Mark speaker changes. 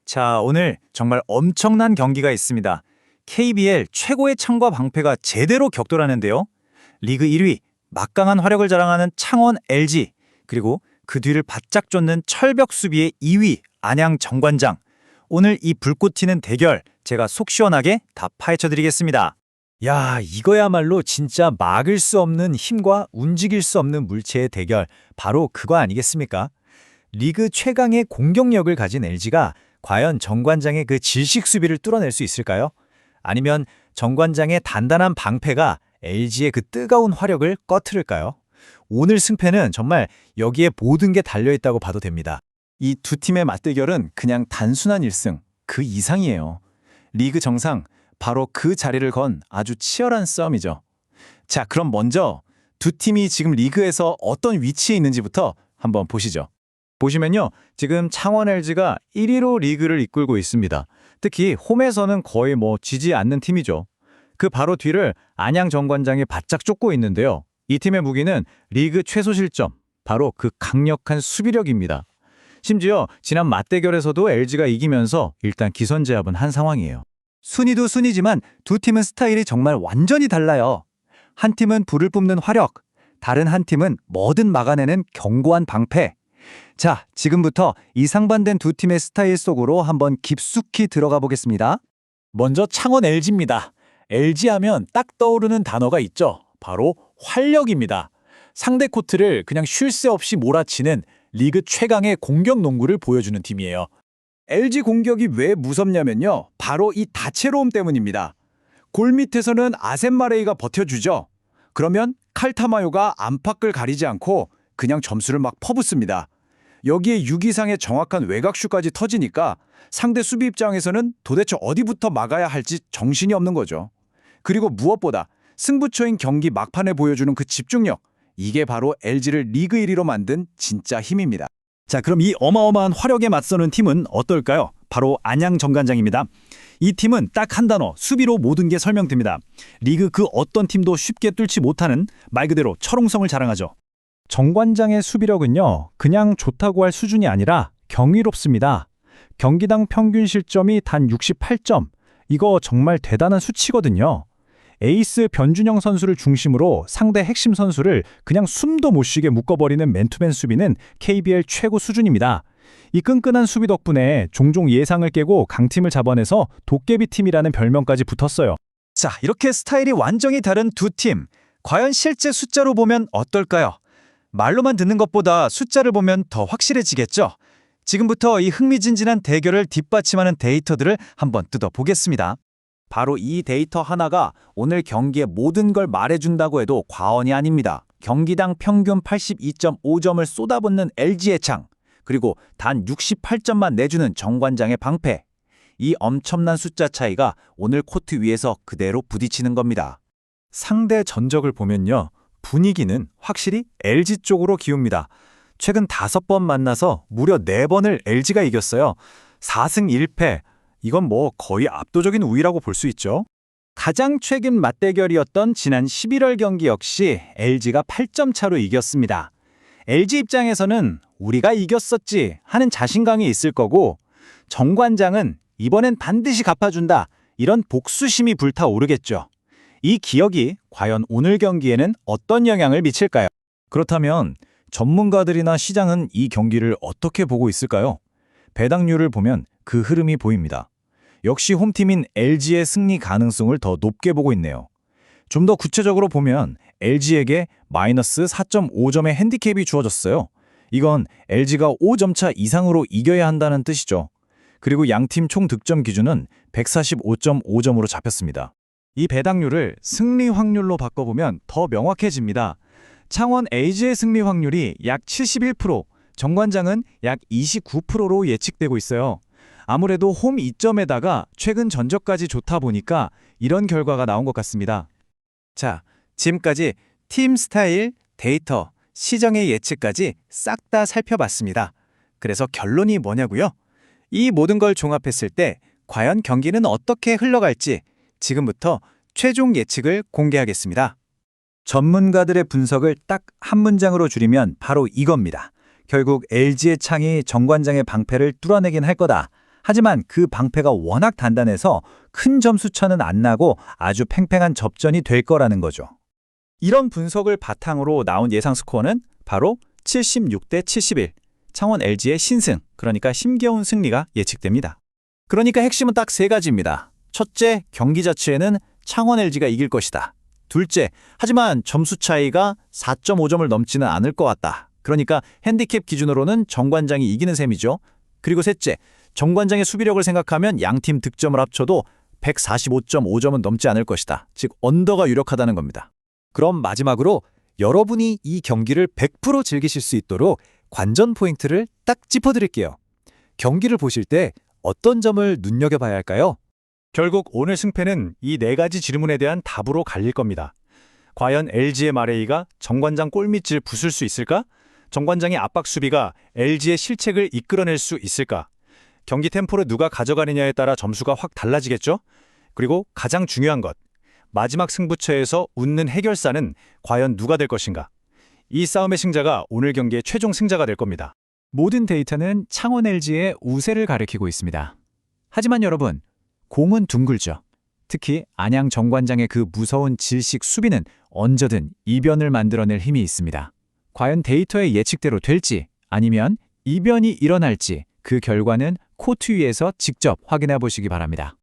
Speaker 1: 자, 오늘 정말 엄청난 경기가 있습니다. KBL 최고의 창과 방패가 제대로 격돌하는데요. 리그 1위, 막강한 화력을 자랑하는 창원 LG, 그리고 그 뒤를 바짝 쫓는 철벽 수비의 2위, 안양 정관장. 오늘 이 불꽃 튀는 대결 제가 속 시원하게 다 파헤쳐드리겠습니다.
Speaker 2: 야, 이거야말로 진짜 막을 수 없는 힘과 움직일 수 없는 물체의 대결, 바로 그거 아니겠습니까? 리그 최강의 공격력을 가진 LG가 과연 정관장의 그 질식 수비를 뚫어낼 수 있을까요? 아니면 정관장의 단단한 방패가 LG의 그 뜨거운 화력을 꺼트릴까요? 오늘 승패는 정말 여기에 모든 게 달려있다고 봐도 됩니다.
Speaker 3: 이 두 팀의 맞대결은 그냥 단순한 1승, 그 이상이에요. 리그 정상, 바로 그 자리를 건 아주 치열한 싸움이죠. 자, 그럼 먼저 두 팀이 지금 리그에서 어떤 위치에 있는지부터 한번 보시죠.
Speaker 2: 보시면요, 지금 창원 LG가 1위로 리그를 이끌고 있습니다. 특히 홈에서는 거의 지지 않는 팀이죠. 그 바로 뒤를 안양 정관장이 바짝 쫓고 있는데요. 이 팀의 무기는 리그 최소 실점, 바로 그 강력한 수비력입니다. 심지어 지난 맞대결에서도 LG가 이기면서 일단 기선제압은 한 상황이에요.
Speaker 1: 순위도 순위지만 두 팀은 스타일이 정말 완전히 달라요. 한 팀은 불을 뿜는 화력, 다른 한 팀은 뭐든 막아내는 견고한 방패. 자, 지금부터 이 상반된 두 팀의 스타일 속으로 한번 깊숙이 들어가 보겠습니다.
Speaker 2: 먼저 창원 LG입니다. LG 하면 딱 떠오르는 단어가 있죠. 바로 활력입니다. 상대 코트를 그냥 쉴 새 없이 몰아치는 리그 최강의 공격 농구를 보여주는 팀이에요.
Speaker 4: LG 공격이 왜 무섭냐면요. 바로 이 다채로움 때문입니다. 골 밑에서는 아셈마레이가 버텨주죠. 그러면 칼타마요가 안팎을 가리지 않고 그냥 점수를 막 퍼붓습니다. 여기에 6 이상의 정확한 외곽슛까지 터지니까 상대 수비 입장에서는 도대체 어디부터 막아야 할지 정신이 없는 거죠. 그리고 무엇보다 승부처인 경기 막판에 보여주는 그 집중력, 이게 바로 LG를 리그 1위로 만든 진짜 힘입니다.
Speaker 1: 자, 그럼 이 어마어마한 화력에 맞서는 팀은 어떨까요? 바로 안양 정관장입니다. 이 팀은 딱 한 단어, 수비로 모든 게 설명됩니다. 리그 그 어떤 팀도 쉽게 뚫지 못하는 말 그대로 철옹성을 자랑하죠.
Speaker 2: 정관장의 수비력은요, 그냥 좋다고 할 수준이 아니라 경이롭습니다. 경기당 평균 실점이 단 68점. 이거 정말 대단한 수치거든요. 에이스 변준영 선수를 중심으로 상대 핵심 선수를 그냥 숨도 못 쉬게 묶어버리는 맨투맨 수비는 KBL 최고 수준입니다. 이 끈끈한 수비 덕분에 종종 예상을 깨고 강팀을 잡아내서 도깨비 팀이라는 별명까지 붙었어요.
Speaker 1: 자, 이렇게 스타일이 완전히 다른 두 팀. 과연 실제 숫자로 보면 어떨까요? 말로만 듣는 것보다 숫자를 보면 더 확실해지겠죠? 지금부터 이 흥미진진한 대결을 뒷받침하는 데이터들을 한번 뜯어보겠습니다.
Speaker 3: 바로 이 데이터 하나가 오늘 경기의 모든 걸 말해준다고 해도 과언이 아닙니다. 경기당 평균 82.5점을 쏟아붓는 LG의 창, 그리고 단 68점만 내주는 정관장의 방패. 이 엄청난 숫자 차이가 오늘 코트 위에서 그대로 부딪히는 겁니다.
Speaker 2: 상대 전적을 보면요, 분위기는 확실히 LG 쪽으로 기웁니다. 최근 5번 만나서 무려 4번을 LG가 이겼어요. 4승 1패. 이건 거의 압도적인 우위라고 볼 수 있죠.
Speaker 1: 가장 최근 맞대결이었던 지난 11월 경기 역시 LG가 8점 차로 이겼습니다. LG 입장에서는 우리가 이겼었지 하는 자신감이 있을 거고, 정관장은 이번엔 반드시 갚아준다, 이런 복수심이 불타오르겠죠. 이 기억이 과연 오늘 경기에는 어떤 영향을 미칠까요?
Speaker 2: 그렇다면 전문가들이나 시장은 이 경기를 어떻게 보고 있을까요? 배당률을 보면 그 흐름이 보입니다. 역시 홈팀인 LG의 승리 가능성을 더 높게 보고 있네요. 좀 더 구체적으로 보면 LG에게 마이너스 4.5점의 핸디캡이 주어졌어요. 이건 LG가 5점 차 이상으로 이겨야 한다는 뜻이죠. 그리고 양팀 총 득점 기준은 145.5점으로 잡혔습니다. 이 배당률을 승리 확률로 바꿔보면 더 명확해집니다. 창원 LG의 승리 확률이 약 71%, 정관장은 약 29%로 예측되고 있어요. 아무래도 홈 이점에다가 최근 전적까지 좋다 보니까 이런 결과가 나온 것 같습니다.
Speaker 1: 자, 지금까지 팀 스타일, 데이터, 시정의 예측까지 싹 다 살펴봤습니다. 그래서 결론이 뭐냐고요? 이 모든 걸 종합했을 때 과연 경기는 어떻게 흘러갈지 지금부터 최종 예측을 공개하겠습니다. 전문가들의 분석을 딱 한 문장으로 줄이면 바로 이겁니다. 결국 LG의 창이 정관장의 방패를 뚫어내긴 할 거다. 하지만 그 방패가 워낙 단단해서 큰 점수차는 안 나고 아주 팽팽한 접전이 될 거라는 거죠. 이런 분석을 바탕으로 나온 예상 스코어는 바로 76대 71, 창원 LG의 신승, 그러니까 힘겨운 승리가 예측됩니다.
Speaker 3: 그러니까 핵심은 딱 세 가지입니다. 첫째, 경기 자체에는 창원 LG가 이길 것이다. 둘째, 하지만 점수 차이가 4.5점을 넘지는 않을 것 같다. 그러니까 핸디캡 기준으로는 정관장이 이기는 셈이죠. 그리고 셋째, 정관장의 수비력을 생각하면 양팀 득점을 합쳐도 145.5점은 넘지 않을 것이다. 즉 언더가 유력하다는 겁니다.
Speaker 1: 그럼 마지막으로 여러분이 이 경기를 100% 즐기실 수 있도록 관전 포인트를 딱 짚어드릴게요. 경기를 보실 때 어떤 점을 눈여겨봐야 할까요? 결국 오늘 승패는 이 네 가지 질문에 대한 답으로 갈릴 겁니다. 과연 LG의 마레이가 정관장 골밑을 부술 수 있을까? 정관장의 압박 수비가 LG의 실책을 이끌어낼 수 있을까? 경기 템포를 누가 가져가느냐에 따라 점수가 확 달라지겠죠? 그리고 가장 중요한 것, 마지막 승부처에서 웃는 해결사는 과연 누가 될 것인가? 이 싸움의 승자가 오늘 경기의 최종 승자가 될 겁니다. 모든 데이터는 창원 LG의 우세를 가리키고 있습니다. 하지만 여러분, 공은 둥글죠. 특히 안양 정관장의 그 무서운 질식 수비는 언제든 이변을 만들어낼 힘이 있습니다. 과연 데이터의 예측대로 될지 아니면 이변이 일어날지 그 결과는 코트 위에서 직접 확인해 보시기 바랍니다.